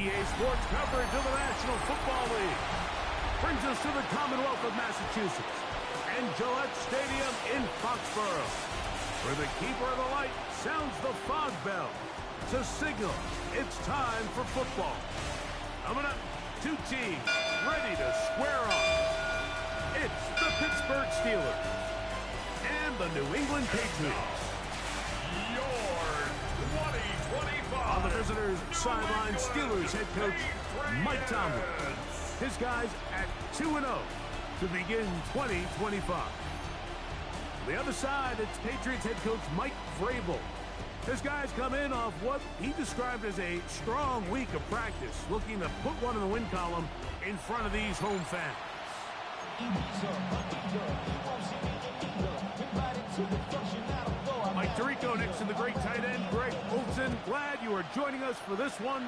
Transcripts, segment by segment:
EA Sports coverage of the National Football League brings us to the Commonwealth of Massachusetts and Gillette Stadium in Foxborough, where the keeper of the light sounds the F.O.G bell to signal it's time for football. Coming up, two teams ready to square off. It's the Pittsburgh Steelers and the New England Patriots. Your 2025 On the visitors' sideline, Steelers head coach Mike Tomlin. His guys at 2-0 to begin 2025. On the other side, it's Patriots head coach Mike Vrabel. His guys come in off what he described as a strong week of practice, looking to put one in the win column in front of these home fans. Mike Tirico next to the great tight end, Greg Olsen. Glad you are joining us for this one.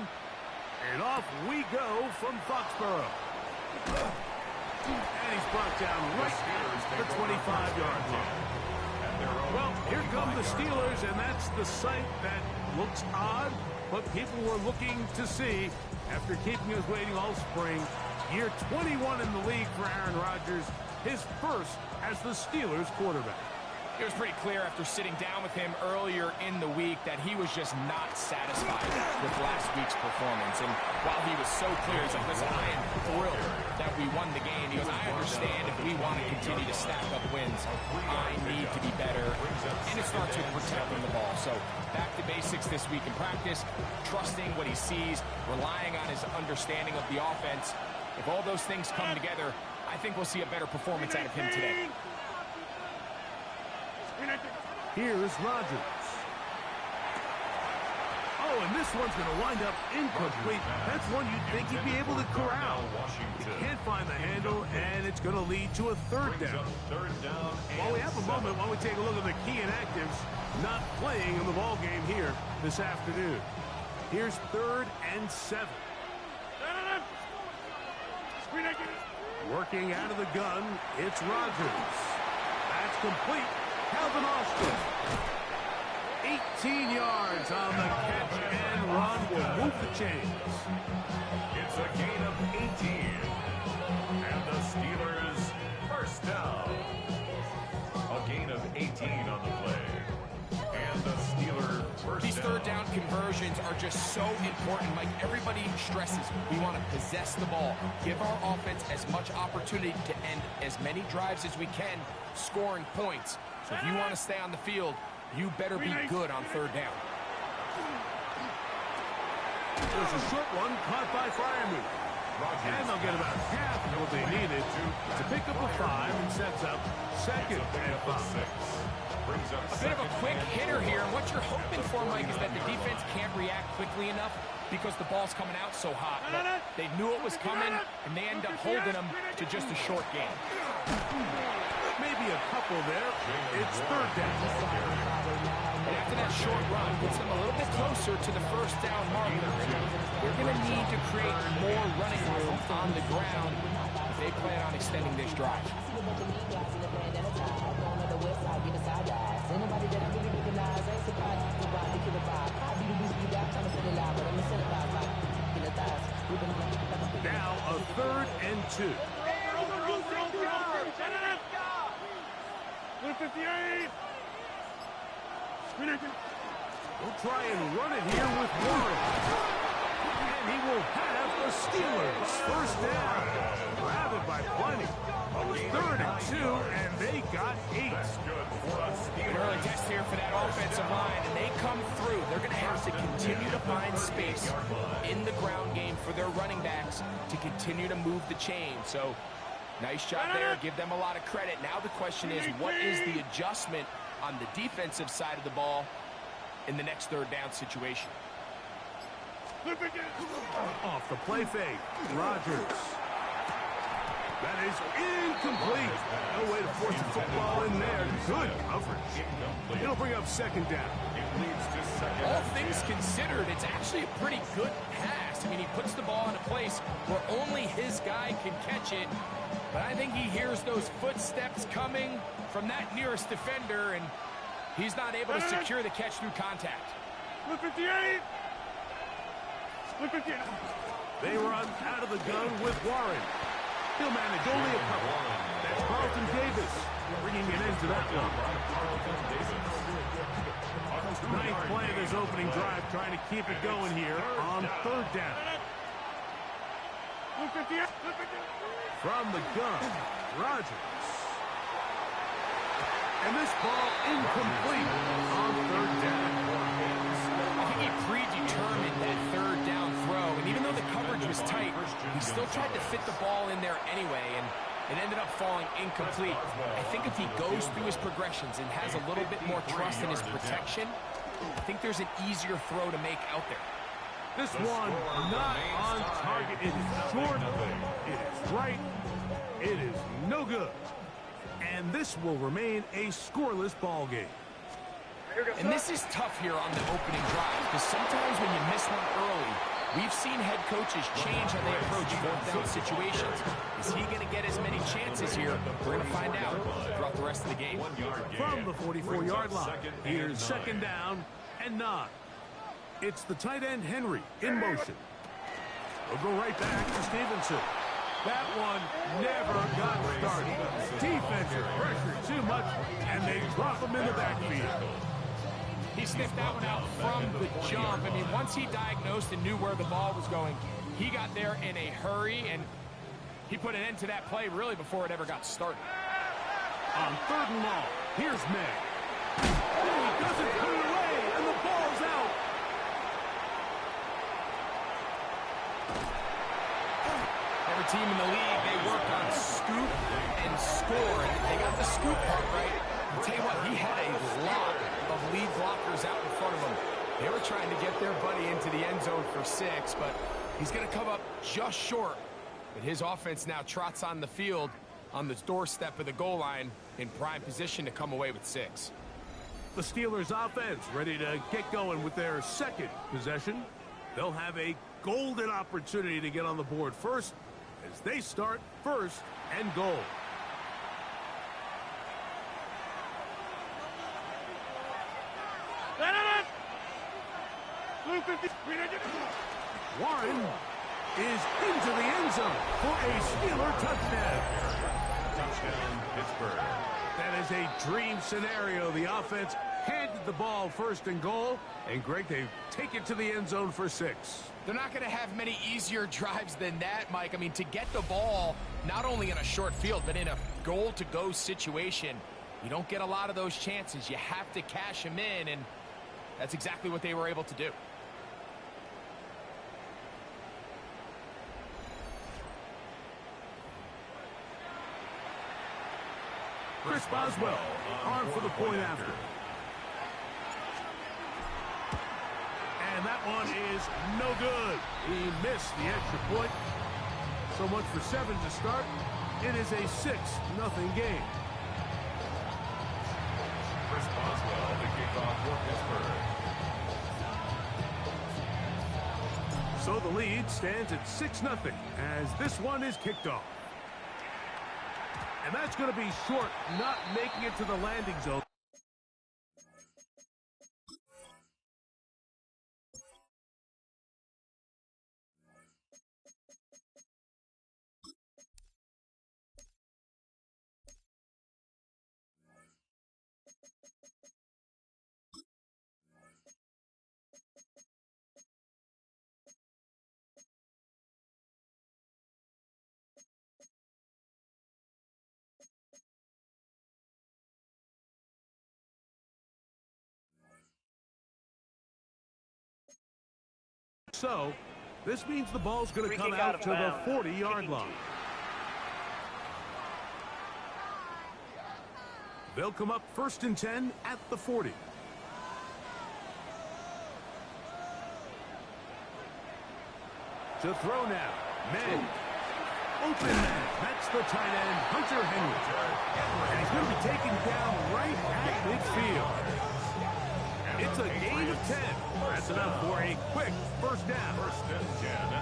And off we go from Foxborough. And he's brought down right at the 25-yard line. Well, here come the Steelers, and that's the sight that looks odd, but people were looking to see after keeping us waiting all spring. Year 21 in the league for Aaron Rodgers, his first as the Steelers quarterback. It was pretty clear after sitting down with him earlier in the week that he was just not satisfied with last week's performance. And while he was so clear, he's like, listen, I am thrilled that we won the game. He goes, I understand if we want to continue to stack up wins, I need to be better. And it starts with protecting the ball. So back to basics this week in practice, trusting what he sees, relying on his understanding of the offense. If all those things come together, I think we'll see a better performance out of him today. Here's Rodgers. Oh, and this one's going to wind up incomplete. That's one you'd think he'd be able to corral. He can't find the handle, and it's going to lead to a third down. While we have a moment, while we take a look at the key inactives not playing in the ball game here this afternoon. Here's 3rd and 7. Working out of the gun, it's Rodgers. That's complete. Calvin Austin, 18 yards on the catch and run will move the chains. It's a gain of 18. And the Steelers first down. A gain of 18 on the play. And the Steelers first These down. third down conversions are just so important. Like everybody stresses, we want to possess the ball, give our offense as much opportunity to end as many drives as we can, scoring points. So if you want to stay on the field, you better be good on third down. There's a short one caught by Fryermuth. And they'll get about half of what they needed to pick up a 5 and sets up 2nd and 5. A bit of a quick hitter here. And what you're hoping for, Mike, is that the defense can't react quickly enough because the ball's coming out so hot. But they knew it was coming, and they end up holding them to just a short gain. Maybe a couple there. It's 3rd down. And after that short run, puts them a little bit closer to the first down marker. They're going to need to create more running room on the ground if they plan on extending this drive. Now a 3rd and 2. 58. We'll try and run it here with Warren. And he will have the Steelers first down. Grab it by plenty. 3rd and 2, and they got 8. An early test here for that offensive line, and they come through. They're going to have to continue to find space in the ground game for their running backs to continue to move the chain. So nice job there. Give them a lot of credit. Now the question is, what is the adjustment on the defensive side of the ball in the next third down situation? Off the play fake. Rodgers. That is incomplete. No way to force the football in there. Good coverage. It'll bring up 2nd down. All things considered, it's actually a pretty good pass. I mean, he puts the ball in a place where only his guy can catch it. But I think he hears those footsteps coming from that nearest defender, and he's not able to secure the catch through contact. 58. They run out of the gun with Warren. He'll manage only a couple. That's Carlton Davis bringing an end to that one. Ninth play of this opening drive, trying to keep it going here on third down. From the gun, Rodgers. And this ball incomplete on third down. I think he predetermined that third down throw, and even though the coverage was tight, he still tried to fit the ball in there anyway, and it ended up falling incomplete. I think if he goes through his progressions and has a little bit more trust in his protection, I think there's an easier throw to make out there. This one not on target. It is short. It is right. It is no good. And this will remain a scoreless ball game. And this is tough here on the opening drive, because sometimes when you miss one early, we've seen head coaches change how they approach fourth down situations. Is he going to get as many chances here? We're going to find out throughout the rest of the game. From the 44-yard line, here's second down and 9. It's the tight end, Henry, in motion. We'll go right back to Stevenson. That one never got started. Defensive pressure too much, and they drop him in the backfield. He sniffed that one out from the jump. I mean, once he diagnosed and knew where the ball was going, he got there in a hurry, and he put an end to that play really before it ever got started. On third and long, here's May. Oh, he doesn't put it away, and the ball's out. Every team in the league, they work on scoop and score, and they got the scoop part right. I'll tell you what, he had a lot of lead blockers out in front of him. They were trying to get their buddy into the end zone for 6, but he's going to come up just short. But his offense now trots on the field on the doorstep of the goal line in prime position to come away with 6. The Steelers offense ready to get going with their second possession. They'll have a golden opportunity to get on the board first as they start first and goal. Warren is into the end zone for a Steeler touchdown. Touchdown, Pittsburgh. That is a dream scenario. The offense handed the ball first and goal, and Greg, they take it to the end zone for 6. They're not going to have many easier drives than that, Mike. I mean, to get the ball, not only in a short field, but in a goal-to-go situation, you don't get a lot of those chances. You have to cash them in, and that's exactly what they were able to do. Chris Boswell on for the point after. And that one is no good. He missed the extra point. So much for 7 to start. It is a 6-0 game. Chris Boswell, the kickoff for Pittsburgh. So the lead stands at 6-0 as this one is kicked off. And that's going to be short, not making it to the landing zone. So, this means the ball's going to come out to the 40-yard line. They'll come up 1st and 10 at the 40. To throw now. Men. Open man. That's the tight end, Hunter Henry. And he's going to be taken down right at midfield. It's a gain of 10. That's enough for a quick first down.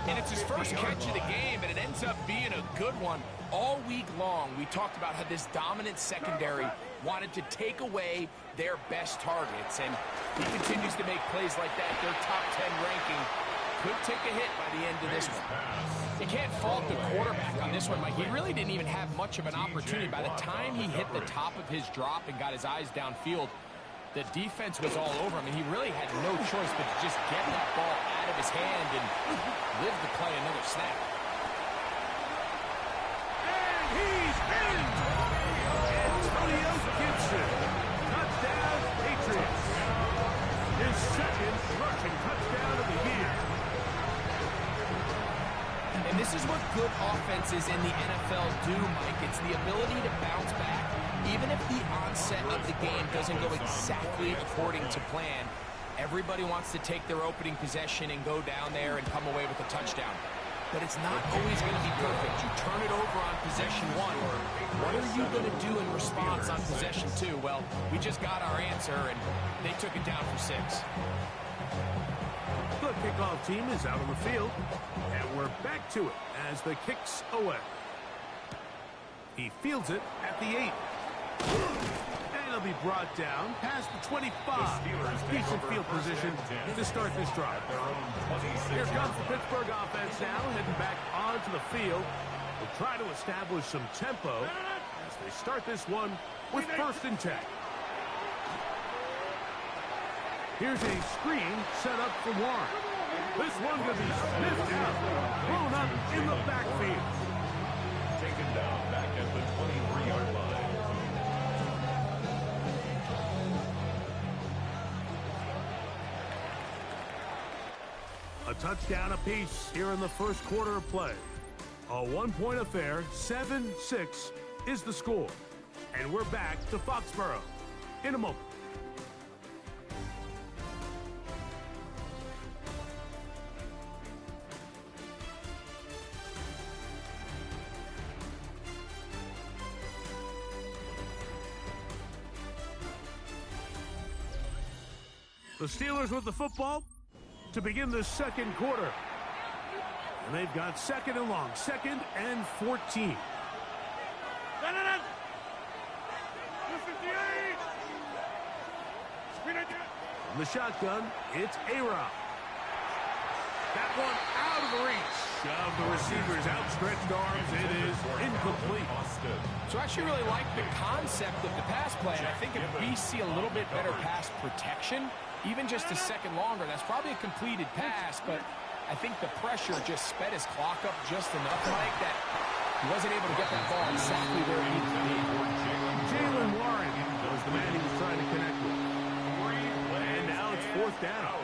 And it's his first catch of the game, and it ends up being a good one. All week long, we talked about how this dominant secondary wanted to take away their best targets, and he continues to make plays like that. Their top 10 ranking could take a hit by the end of this one. You can't fault the quarterback on this one, Mike. He really didn't even have much of an opportunity. By the time he hit the top of his drop and got his eyes downfield, the defense was all over him, and he really had no choice but to just get that ball out of his hand and live to play another snap. And he's in! Antonio Gibson. Touchdown, Patriots. His second rushing touchdown of the year. And this is what good offenses in the NFL do, Mike. It's the ability to bounce back. Even if the onset of the game doesn't go exactly according to plan, everybody wants to take their opening possession and go down there and come away with a touchdown. But it's not always going to be perfect. You turn it over on possession one. What are you going to do in response on possession two? Well, we just got our answer, and they took it down for 6. The kickoff team is out on the field, and we're back to it as the kick's away. He fields it at the 8. And he'll be brought down past the 25. Decent field position to start this drive. Here comes the Pittsburgh offense now, heading back onto the field. They'll try to establish some tempo as they start this one with 1st and 10. Here's a screen set up for Warren. This one going to be sniffed out, blown up in the backfield. Taken down back at the 23-yard line. A touchdown apiece here in the first quarter of play. A one-point affair, 7-6 is the score. And we're back to Foxborough in a moment. The Steelers with the football to begin the second quarter. And they've got 2nd and long, 2nd and 14. From the shotgun, it's A-Rob. That one out of the reach of the receiver's outstretched arms. It is incomplete. So I actually really like the concept of the pass play. And I think if we see a little bit better pass protection, even just a second longer, that's probably a completed pass, but I think the pressure just sped his clock up just enough, Mike, that he wasn't able to get that ball exactly where he needed to be. Jalen Warren was the man he was trying to connect with. And now it's 4th down.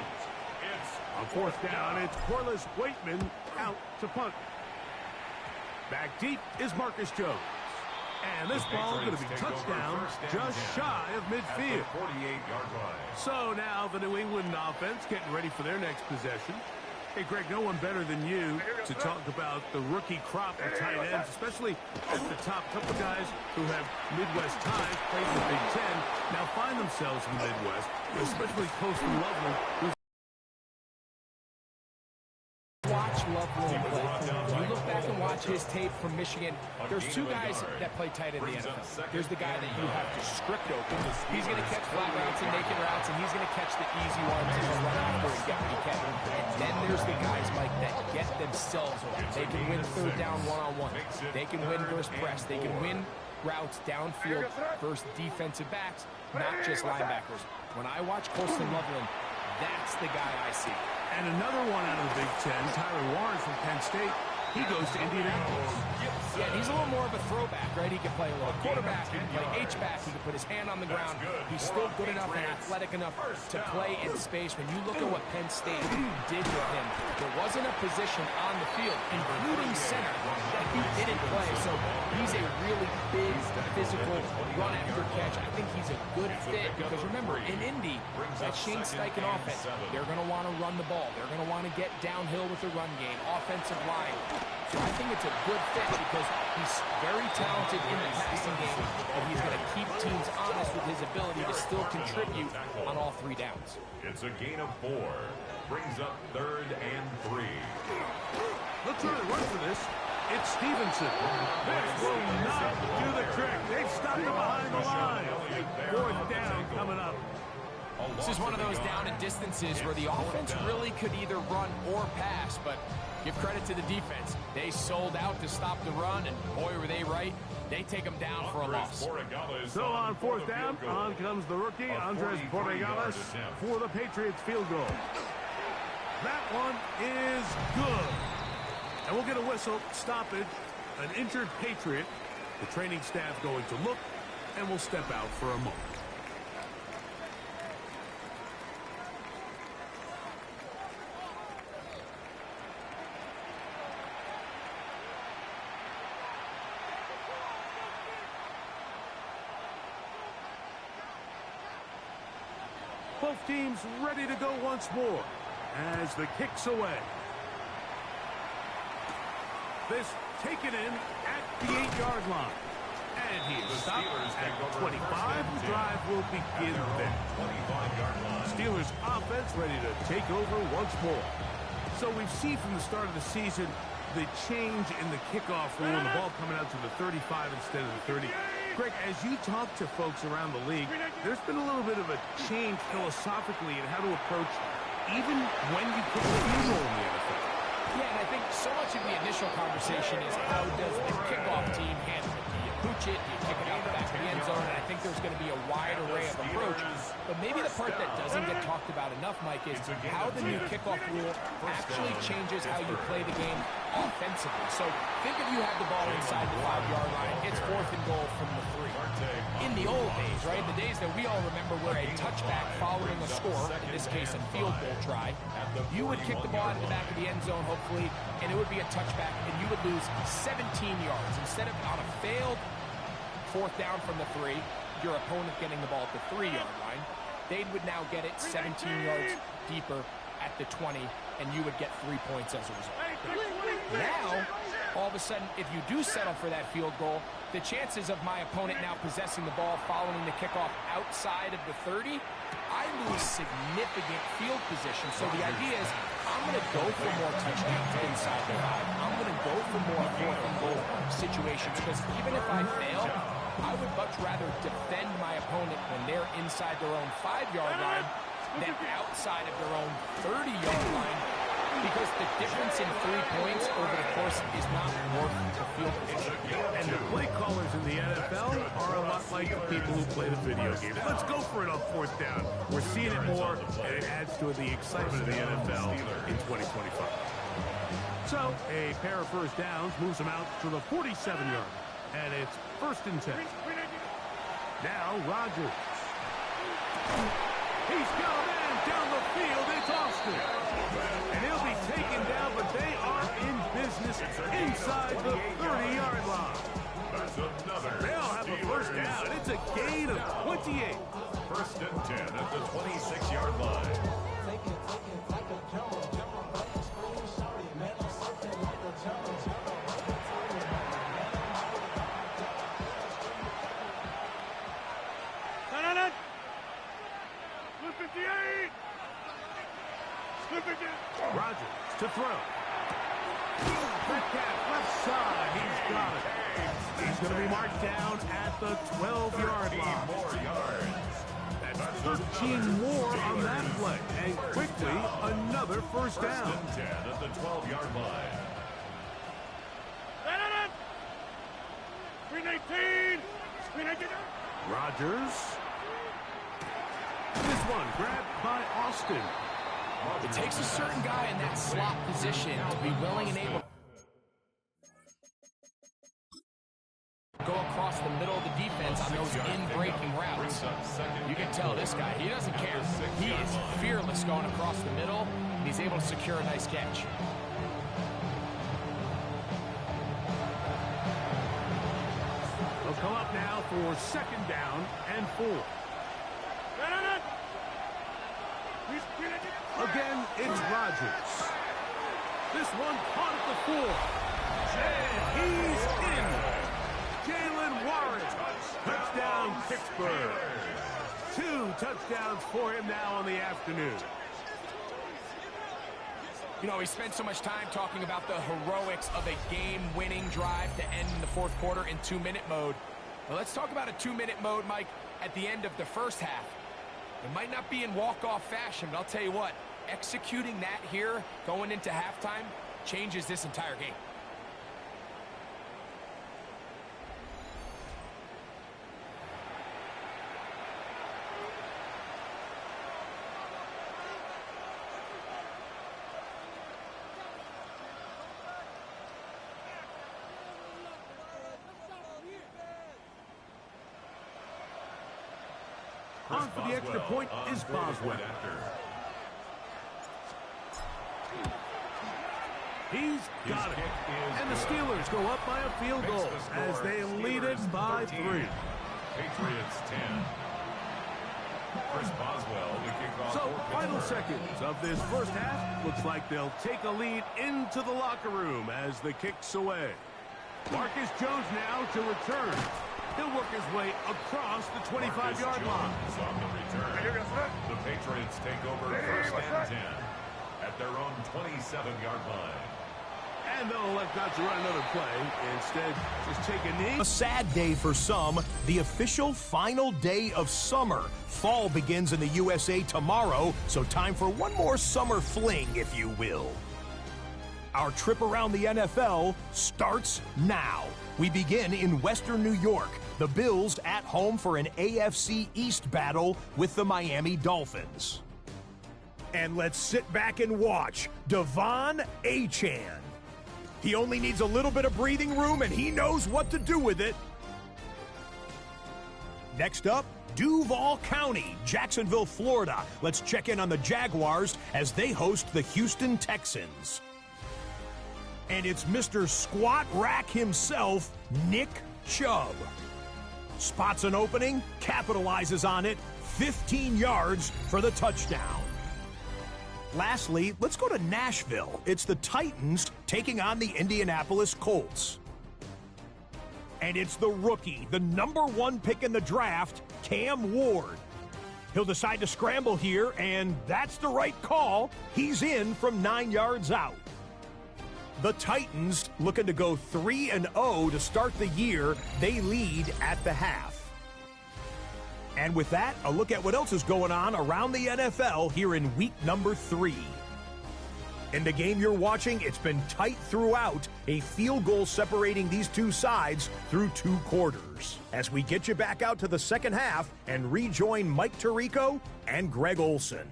On 4th down, it's Corliss Waitman out to punt. Back deep is Marcus Jones. And this ball going to be touchdown just shy of midfield. So now the New England offense getting ready for their next possession. Hey, Greg, no one better than you to talk about the rookie crop of tight ends, especially at the top. Couple guys who have Midwest ties, played in the Big Ten, now find themselves in the Midwest, especially Coastal Loveland, who's watch Loveland play. When you look back and watch his tape from Michigan, there's 2 guys that play tight in the NFL. There's the guy that you have to script open. He's going to catch flat routes and naked routes, and he's going to catch the easy ones and run after and get what he can. And then there's the guys, Mike, that get themselves open. They can win 3rd down one-on-one. They can win versus press. They can win routes downfield versus defensive backs, not just linebackers. When I watch Colston Loveland, that's the guy I see. And another one out of the Big Ten, Tyler Warren from Penn State. He goes to Indianapolis. Yeah, he's a little more of a throwback, right? He can play a little quarterback, he can play H-back, he can put his hand on the ground. He's still good enough and athletic enough to play in space. When you look at what Penn State did with him, there wasn't a position on the field, including center, that he didn't play. So he's a really big, physical, run-after catch. I think he's a good fit because, remember, in Indy, that Shane Steichen offense, they're going to want to run the ball. They're going to want to get downhill with the run game, offensive line. So I think it's a good fit because he's very talented in the passing game, and he's going to keep teams honest with his ability to still contribute on all 3 downs. It's a gain of 4. Brings up 3rd and 3. Let's try to run for this. It's Stevenson. This will not do the trick. They've stopped him behind the line. 4th down coming up. This is one of those down and distances where the offense really could either run or pass, but give credit to the defense. They sold out to stop the run, and boy, were they right. They take them down for a loss. So on fourth down, on comes the rookie, Andres Borregales, for the Patriots field goal. That one is good. And we'll get a whistle, stoppage, an injured Patriot. The training staff going to look, and we'll step out for a moment. Both teams ready to go once more as the kick's away. This taken in at the 8-yard line. And he is stopped at 25. The drive will begin then. Steelers offense ready to take over once more. So we've seen from the start of the season the change in the kickoff rule and the ball coming out to the 35 instead of the 30. Greg, as you talk to folks around the league, there's been a little bit of a change philosophically in how to approach even when you kick the field goal in the NFL. Yeah, and I think so much of the initial conversation is how does the kickoff team handle it? Do you pooch it? Do you kick it out the back of the end zone? And I think there's going to be a wide array of approaches. But maybe the part that doesn't get talked about enough, Mike, is how the new kickoff rule actually changes how you play the game offensively. So think if you have the ball inside the 5-yard line, it's 4th and goal from the 3. In the old days, right, the days that we all remember where a touchback following a score, in this case a field goal try, you would kick the ball into the back of the end zone, hopefully, and it would be a touchback, and you would lose 17 yards. Instead of on a failed 4th down from the 3, your opponent getting the ball at the 3-yard line, they would now get it 17 yards deeper at the 20, and you would get 3 points as a result. Now, all of a sudden, if you do settle for that field goal, the chances of my opponent now possessing the ball following the kickoff outside of the 30, I lose significant field position. So the idea is I'm going to go for more touchdowns inside the 5. I'm going to go for more 4th and goal situations because even if I fail, I would much rather defend my opponent when they're inside their own 5-yard line than outside of their own 30-yard line, because the difference in 3 points over the course is not worth the field position. And the play callers in the NFL are a lot like the people who play the video game. Let's go for it on 4th down. We're seeing it more, and it adds to the excitement of the NFL in 2025. So, a pair of first downs moves them out to the 47-yard. And it's 1st and 10. Now, Rodgers. He's got a man down the field. It's Austin. And he'll be taken down, but they are in business inside the 30-yard line. They'll have a first down. It's a gain of 28. 1st and 10 at the 26-yard line. Rodgers to throw. Metcalf left side. He's got it. He's going to be marked down at the 12-yard line. That's 13 more on that play. And quickly, another first down. 1st and 10 at the 12-yard line. 319. Rodgers. This one grabbed by Austin. It takes a certain guy in that slot position to be willing and able to go across the middle of the defense on those in-breaking routes. You can tell this guy, he doesn't care. He is fearless going across the middle, and he's able to secure a nice catch. They'll come up now for 2nd down and 4. Again, it's Rodgers. This one caught at the 4. And he's in. Jalen Warren. Touchdown, Pittsburgh. 2 touchdowns for him now on the afternoon. You know, we spent so much time talking about the heroics of a game-winning drive to end in the 4th quarter in 2-minute mode. Well, let's talk about a 2-minute mode, Mike, at the end of the 1st half. It might not be in walk-off fashion, but I'll tell you what, executing that here, going into halftime, changes this entire game. On for the extra point is Boswell. He's got it. And the Steelers go up by a field goal as they lead it by 3. Patriots 10. Chris Boswell, the kickoff. So, final seconds of this first half. Looks like they'll take a lead into the locker room as the kick's away. Marcus Jones now to return. He'll work his way across the 25-yard line. On the return. The Patriots take over first and 10 at their own 27-yard line. And they'll elect not to run another play. Instead, just take a knee. A sad day for some, the official final day of summer. Fall begins in the USA tomorrow, so time for one more summer fling, if you will. Our trip around the NFL starts now. We begin in Western New York. The Bills at home for an AFC East battle with the Miami Dolphins. And let's sit back and watch Devon Achane. He only needs a little bit of breathing room, and he knows what to do with it. Next up, Duval County, Jacksonville, Florida. Let's check in on the Jaguars as they host the Houston Texans. And it's Mr. Squat Rack himself, Nick Chubb. Spots an opening, capitalizes on it, 15 yards for the touchdown. Lastly, let's go to Nashville. It's the Titans taking on the Indianapolis Colts. And it's the rookie, the #1 pick in the draft, Cam Ward. He'll decide to scramble here, and that's the right call. He's in from 9 yards out. The Titans looking to go 3-0 to start the year. They lead at the half. And with that, a look at what else is going on around the NFL here in week number 3. In the game you're watching, it's been tight throughout, a field goal separating these two sides through 2 quarters. As we get you back out to the second half and rejoin Mike Tirico and Greg Olson.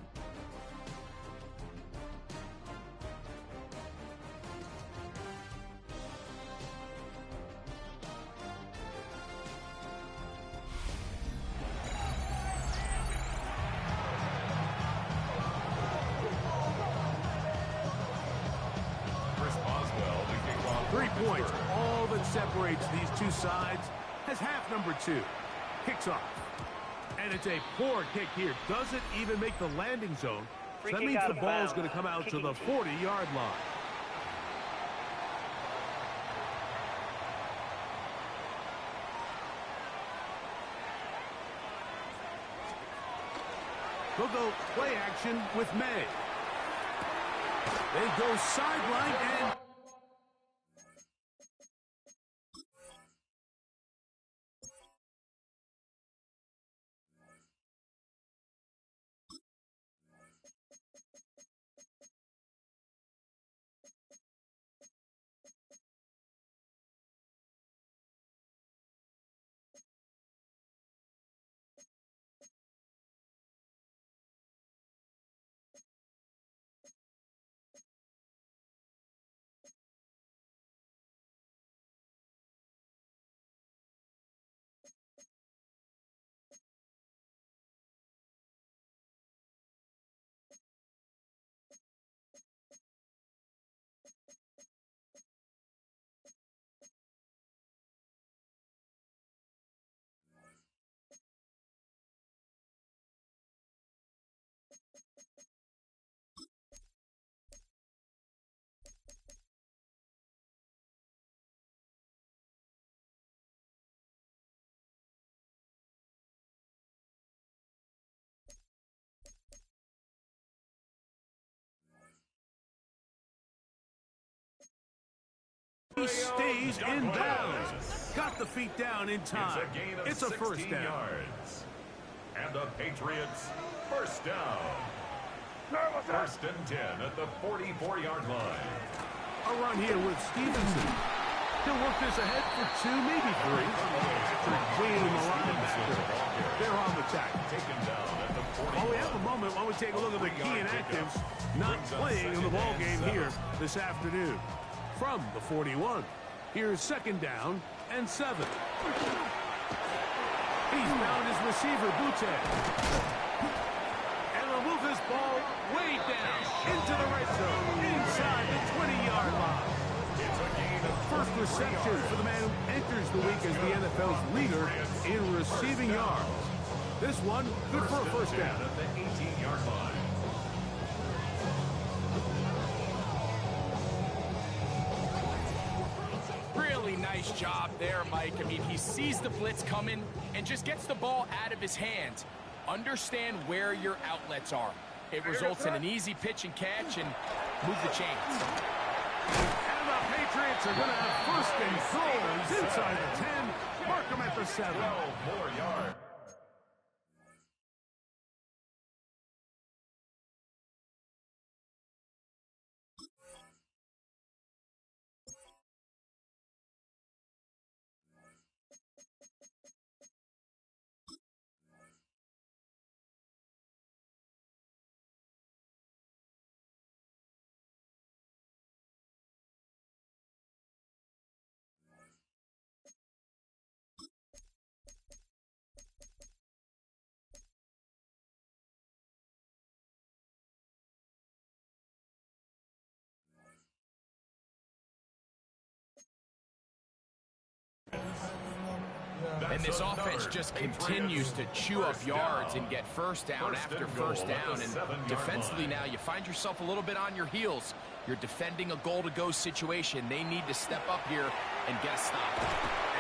Separates these two sides as half number 2. Kicks off. And it's a poor kick here. Doesn't even make the landing zone. So that means the ball's going to come out to the 40-yard line. They'll go play action with May. They go sideline and... He stays in bounds. Got the feet down in time. It's a gain of it's a first 16 down. yards. And the Patriots, first down. First and 10 at the 44-yard line. A run here with Stevenson. He'll work this ahead for 2, maybe 3. After cleaning the linebacker. They're on the tackle. Taken down at the 40. While we have a moment, why don't we take a look at the key inactives not playing in the ball game here this afternoon. From the 41, here's second down and 7. He's found his receiver, Butte. And will move this ball way down into the red zone, inside the 20-yard line. It's a gain of First reception for the man who enters the week as the NFL's leader in receiving yards. This one, good for a first down. At the 18-yard line. Really nice job there, Mike. I mean, he sees the blitz coming and just gets the ball out of his hands. Understand where your outlets are. It results in an easy pitch and catch and move the chains. And the Patriots are going to have first and goals inside the 10. Mark them at the 7. 12 more yards. And this offense just continues to chew up yards and get first down after first down. And defensively now, you find yourself a little bit on your heels. You're defending a goal-to-go situation. They need to step up here and get a stop.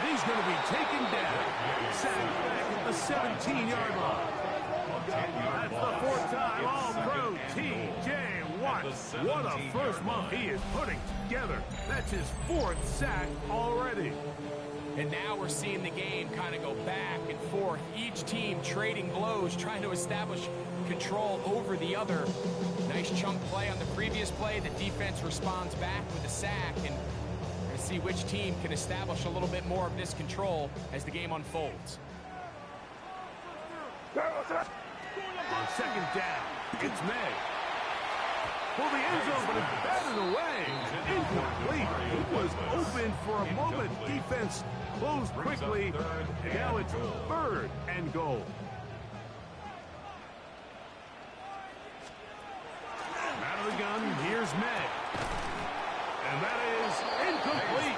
And he's going to be taken down. Sacked back at the 17-yard line. That's the 4th time All-Pro T.J. Watt. What a first month he is putting together. That's his 4th sack already. And now we're seeing the game kind of go back and forth. Each team trading blows, trying to establish control over the other. Nice chunk play on the previous play. The defense responds back with a sack. And we're going to see which team can establish a little bit more of this control as the game unfolds. On second down, it's May. For the end zone, but it's batted away. Incomplete. It was open for a moment. Defense closed quickly. And now it's 3rd and goal. Out of the gun, here's May. And that is incomplete.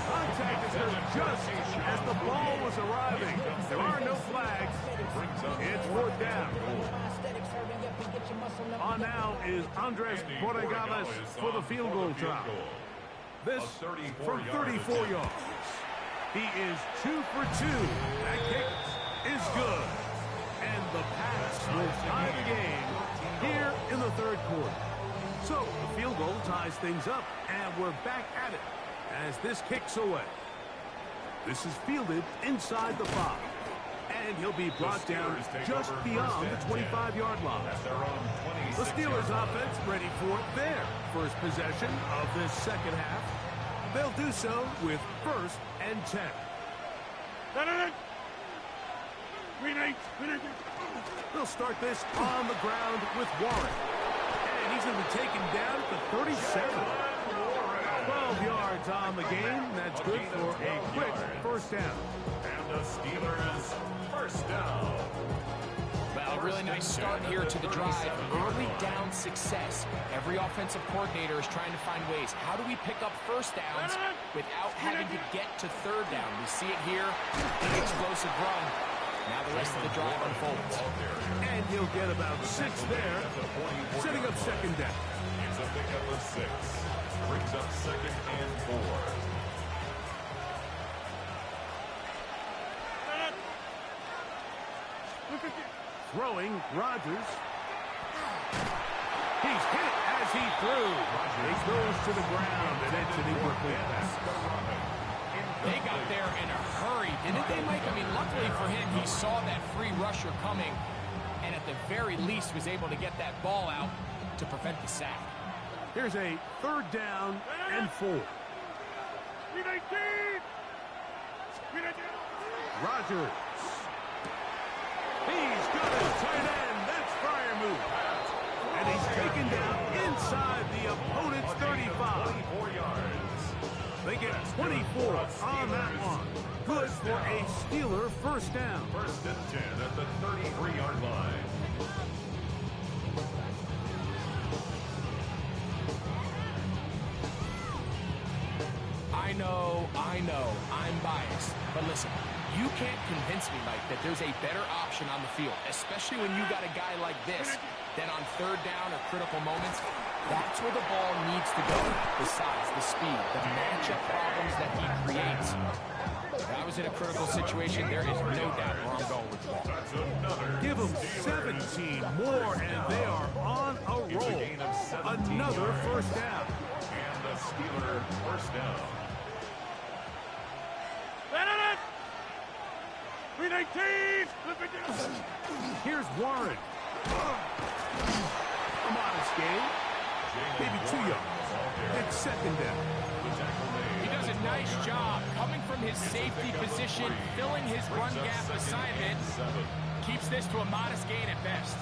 Contact occurred just as the ball was arriving. There are no flags. It's 4th down. On now is Andres Borregales for the field goal try. This from 34 yards. He is 2 for 2. That kick is good. And the pass will tie the game here in the 3rd quarter. So the field goal ties things up, and we're back at it as this kicks away. This is fielded inside the 5. And he'll be brought down just beyond the 25-yard line. The Steelers offense ready for their first possession of this second half. They'll do so with 1st and 10. They'll start this on the ground with Warren. And he's going to be taken down at the 37. 12 yards on the game. That's good for a quick first down. And the Steelers first down. Well, a really nice start here to the drive. Early down success. Every offensive coordinator is trying to find ways. How do we pick up first downs without having to get to 3rd down? We see it here. Big explosive run. Now the rest of the drive unfolds. And he'll get about 6 there, setting up second down. It's a pickup of 6. Brings up 2nd and 4. Throwing, Rodgers. He's hit as he threw. He goes to the ground, and it's an incomplete pass. They got there in a hurry, didn't they, Mike? I mean, luckily for him, he saw that free rusher coming, and at the very least was able to get that ball out to prevent the sack. Here's a 3rd down and 4. Rogers. He's got his tight end. That's Freiermuth. And he's taken down inside the opponent's 35. 24 yards. They get 24 on that one. Good for a Steeler first down. 1st and 10 at the 33-yard line. I know, I'm biased. But listen, you can't convince me, Mike, that there's a better option on the field, especially when you got a guy like this, than on 3rd down or critical moments. That's where the ball needs to go. The size, the speed, the matchup problems that he creates. If I was in a critical situation, there is no doubt where I'm going with the ball. That's another. Give them 17 more, and they are on a roll. Another first down. And the Steeler first down. Here's Warren. A modest gain. Maybe 2 yards. It's 2nd down. He does a nice job coming from his safety position, filling his run gap assignment. Keeps this to a modest gain at best.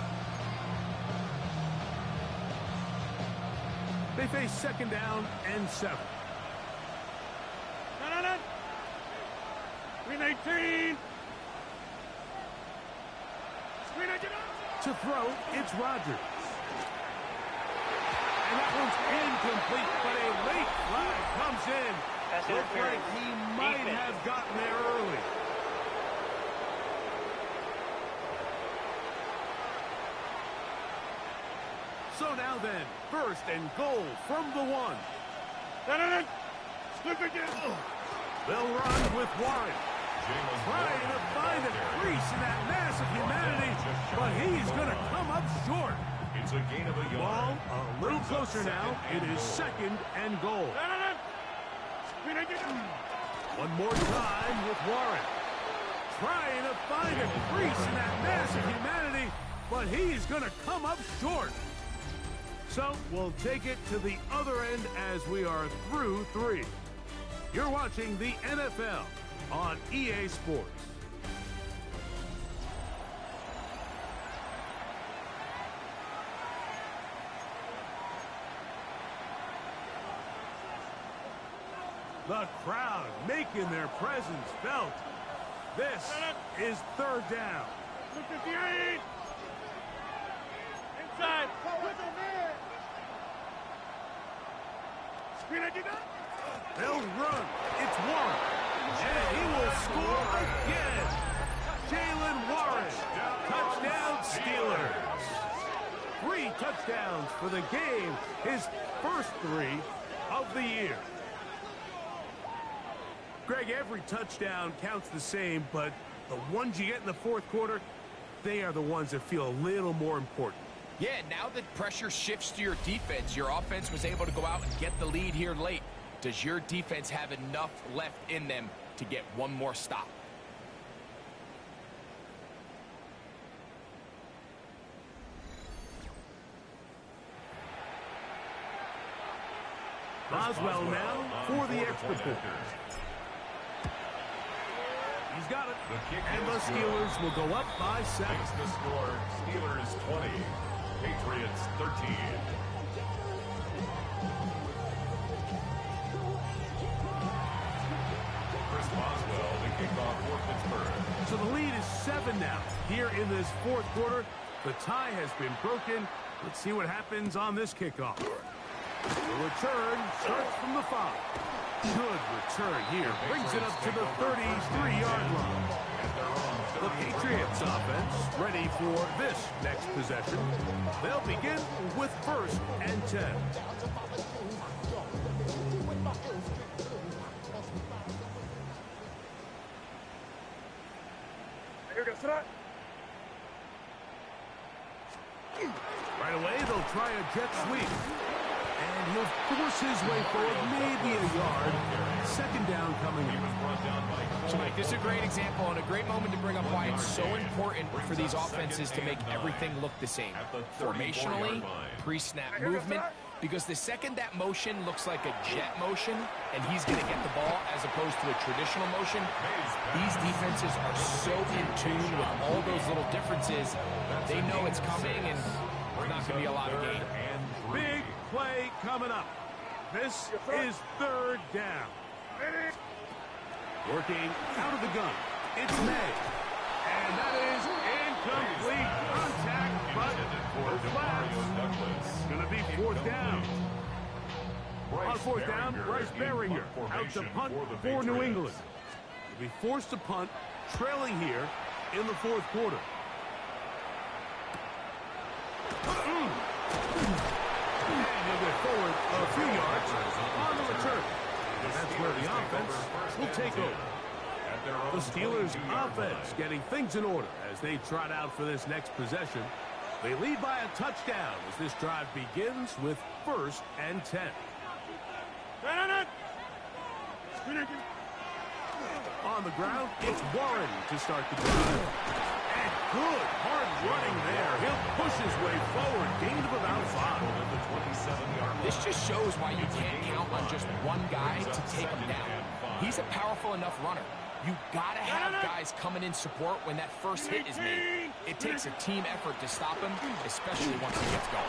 They face 2nd down and 7. To throw, it's Rogers. And that one's incomplete, but a late flag comes in. Looks like he might have gotten there early. So now then, 1st and goal from the 1. They'll run with Warren. Trying to find a crease in that mass of humanity, but he's going to come up short. It's a gain of a Ball yard. a little closer now. It is 2nd and goal. One more time with Warren. Trying to find a crease in that mass of humanity, but he's going to come up short. So we'll take it to the other end as we are through 3. You're watching the NFL on EA Sports. The crowd making their presence felt. This is 3rd down. Inside. They'll run. It's Warren. And he will score again. Jalen Warren. Touchdown Steelers. 3 touchdowns for the game. His first 3 of the year. Greg, every touchdown counts the same, but the ones you get in the 4th quarter, they are the ones that feel a little more important. Yeah, now that pressure shifts to your defense, your offense was able to go out and get the lead here late. Does your defense have enough left in them to get one more stop? Boswell now for the extra point. He's got it. And the Steelers will go up by 7. Makes the score Steelers 20, Patriots 13. Chris Boswell, the kickoff for Pittsburgh. So the lead is 7 now. Here in this 4th quarter, the tie has been broken. Let's see what happens on this kickoff. The return starts from the 5. Good return here. Brings it up to the 33-yard line. The Patriots offense ready for this next possession. They'll begin with 1st and 10. Right away, they'll try a jet sweep. And he'll He'll force his way forward, maybe a yard. Second down coming in. So, Mike, this is a great example and a great moment to bring up why it's so important for these offenses to make everything look the same. Formationally, pre-snap movement, because the second that motion looks like a jet motion and he's going to get the ball as opposed to a traditional motion, these defenses are so in tune with all those little differences. They know it's coming and there's not going to be a lot of gain. Big play coming up. This is third down. Working out of the gun. It's May. And that is incomplete contact, but the flags. Going to be fourth down. On fourth down, Bryce Baringer out to punt for New England. They'll be forced to punt, trailing here in the fourth quarter. And he'll get forward a few yards on the return. And that's where the offense will take over. The Steelers' offense getting things in order as they trot out for this next possession. They lead by a touchdown as this drive begins with 1st and 10. On the ground, it's Warren to start the drive. And good hard running there. He'll push his way forward, gain of about 5. This just shows why you can't count on just one guy to take him down. He's a powerful enough runner. You gotta have guys coming in support when that first hit is made. It takes a team effort to stop him, especially once he gets going.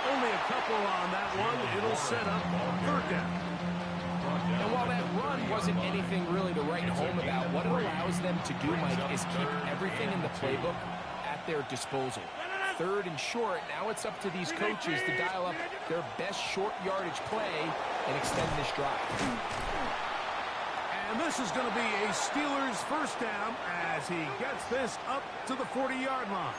Only a couple on that one. It'll set up third down. And while that run wasn't anything really to write home about, what it allows them to do, Mike, is keep everything in the playbook at their disposal. Third and short, now it's up to these coaches to dial up their best short yardage play and extend this drive. And this is going to be a Steelers first down as he gets this up to the 40-yard line.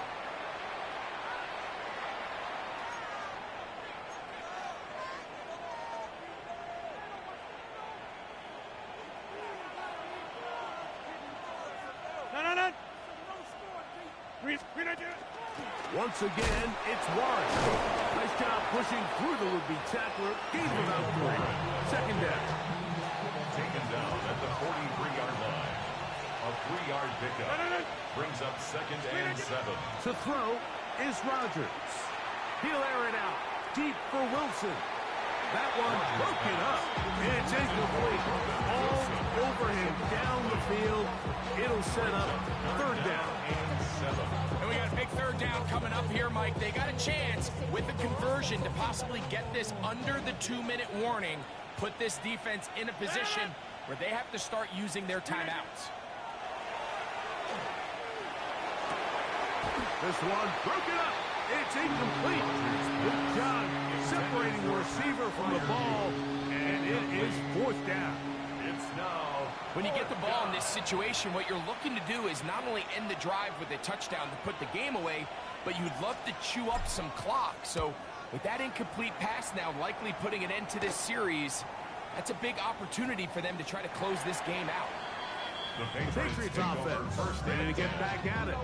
Once again, it's Warren. Nice job pushing through the would-be tackler. Gain of about 3. Second down. Taken down at the 43-yard line. A 3-yard pickup brings up 2nd and 7. To throw is Rodgers. He'll air it out deep for Wilson. That one broken up. It's incomplete. All over him down the field. It'll set up third down. And we got a big third down coming up here, Mike. They got a chance with the conversion to possibly get this under the 2-minute warning, put this defense in a position where they have to start using their timeouts. This one broken up. It's incomplete. Good job separating the receiver from the ball, and it is fourth down. It's now. When you get the ball in this situation, what you're looking to do is not only end the drive with a touchdown to put the game away, but you'd love to chew up some clock. So with that incomplete pass now likely putting an end to this series, that's a big opportunity for them to try to close this game out. The Patriots offense ready to get back at it.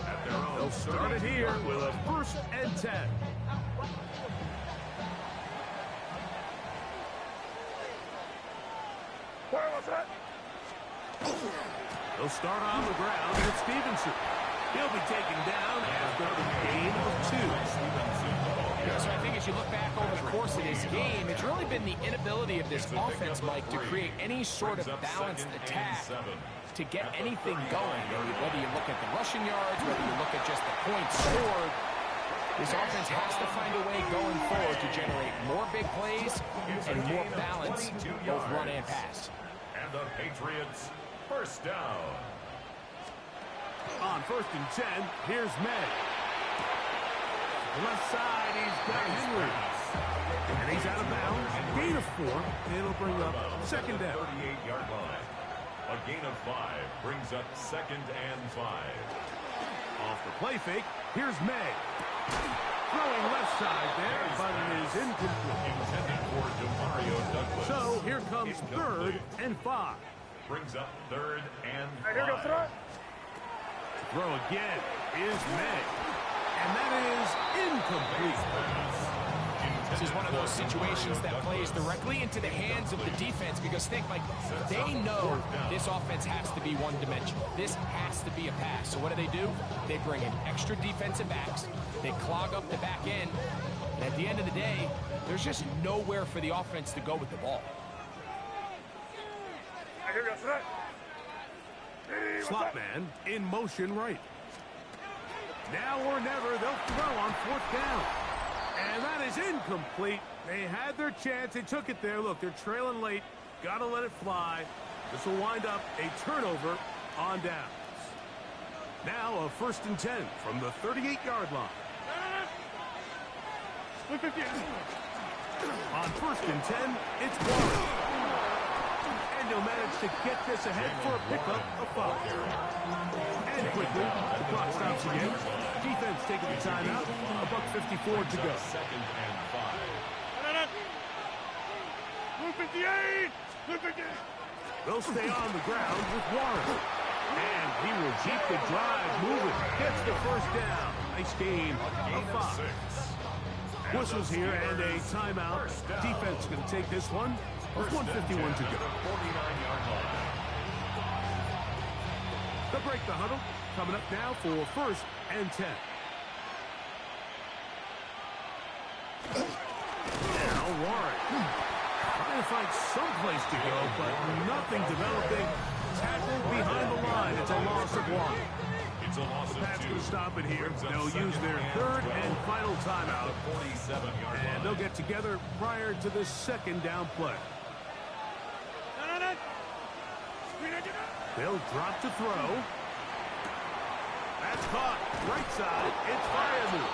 They'll start it here with a 1st and 10. They'll start on the ground with Stevenson. He'll be taken down after a gain of 2. So I think as you look back over the course of this game, it's really been the inability of this offense, Mike, to create any sort of balanced attack to get anything going. Whether you look at the rushing yards, whether you look at just the points scored, this offense has to find a way going forward to generate more big plays and more balance, both run and pass. And the Patriots first down. On 1st and 10, here's May. Left side, he's got Henry. And he's out of bounds. Gain of 4. It'll bring up second down. 38-yard line. A gain of 5 brings up 2nd and 5. Off the play fake, here's May. Throwing left side there, but it is incomplete. Intended for Demario Douglas. So here comes 3rd and 5. Brings up 3rd and 5. Throw again is May. And that is incomplete. This is one of those situations that plays directly into the hands of the defense because think, like, they know this offense has to be one-dimensional. This has to be a pass. So what do? They bring in extra defensive backs. They clog up the back end. And at the end of the day, there's just nowhere for the offense to go with the ball. Slot man in motion right. Now or never, they'll throw on 4th down. And that is incomplete. They had their chance. They took it there. Look, they're trailing late. Got to let it fly. This will wind up a turnover on downs. Now a 1st and 10 from the 38-yard line. On 1st and 10, it's Warren. And he'll manage to get this ahead for a pickup of 5. And quickly, the clock stops again. Defense taking the timeout. $1:54 to go. 2nd and 5. They'll stay on the ground with Warren. And he will keep the drive moving. Gets the 1st down. Nice gain of 5. Whistles here and a timeout. Defense going to take this one with 1:51 to go. 49-yard line. They'll break the huddle. Coming up now for 1st and 10. Now Warren trying to find some place to go, but nothing developing. Tackled behind the line. It's a loss of 1. It's a loss of 2. Pat's going to stop it here. They'll use their 3rd and final timeout. 47-yard line. And they'll get together prior to the 2nd down play. They'll drop to throw. That's caught. Right side. It's Fireman.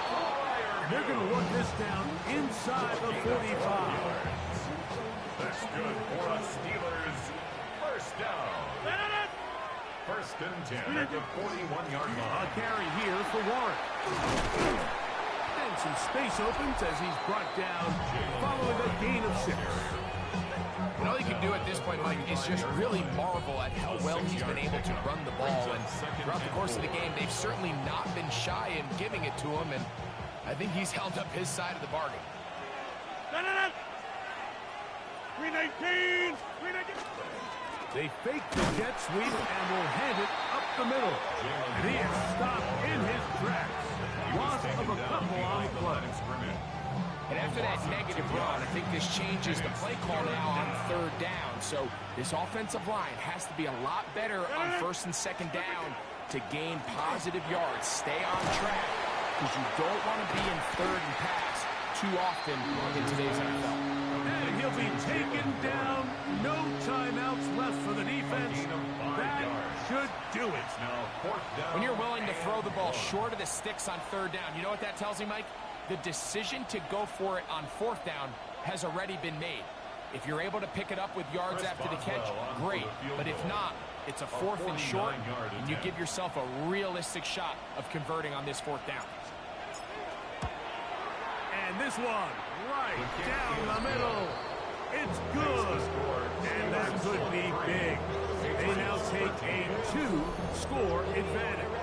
They're going to work this down inside the 45. That's good for a Steelers 1st down. 1st and 10 at the 41-yard line. A carry here for Warren. And some space opens as he's brought down following a gain of 6. And all you can do at this point, Mike, is just really marvel at how well he's been able to run the ball. And throughout the course of the game, they've certainly not been shy in giving it to him. And I think he's held up his side of the bargain. 319. They fake the jet sweep and will hand it up the middle. And he is stopped in his tracks. Loss of a couple on the play. And after that negative run, I think this changes the play call now on 3rd down. So this offensive line has to be a lot better on 1st and 2nd down to gain positive yards. Stay on track because you don't want to be in 3rd and pass too often in today's NFL. And he'll be taken down. No timeouts left for the defense. That should do it. Now 4th down. When you're willing to throw the ball short of the sticks on 3rd down, you know what that tells me, Mike? The decision to go for it on 4th down has already been made. If you're able to pick it up with yards after the catch, great. But if not, it's a 4th and short, and you give yourself a realistic shot of converting on this 4th down. And this one, right down the middle. It's good. And that could be big. They now take a 2-score advantage.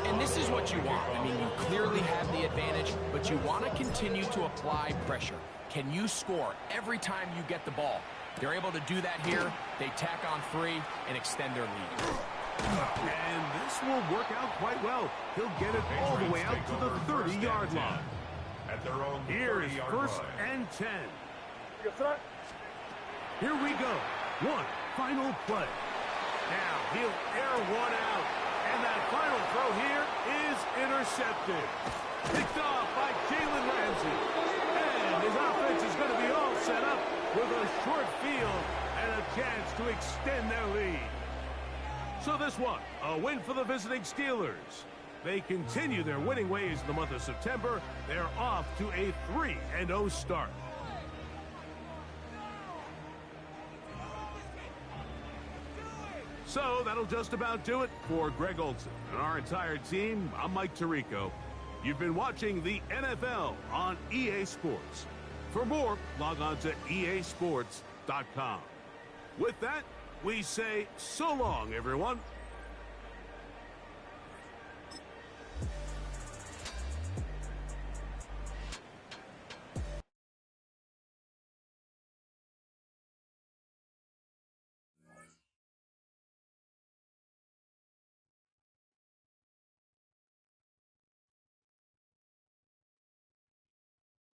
And this is what you want. I mean, you clearly have the advantage, but you want to continue to apply pressure. Can you score every time you get the ball? They're able to do that here. They tack on 3 and extend their lead. And this will work out quite well. He'll get it all the way out to the 30-yard line. At their own Here's 1st and 10. Here we go. One final play. Now he'll air one out. And that final throw here is intercepted. Picked off by Jalen Ramsey. And his offense is going to be all set up with a short field and a chance to extend their lead. So this one, a win for the visiting Steelers. They continue their winning ways in the month of September. They're off to a 3-0 start. So that'll just about do it for Greg Olson and our entire team. I'm Mike Tirico. You've been watching the NFL on EA Sports. For more, log on to easports.com. With that, we say so long, everyone.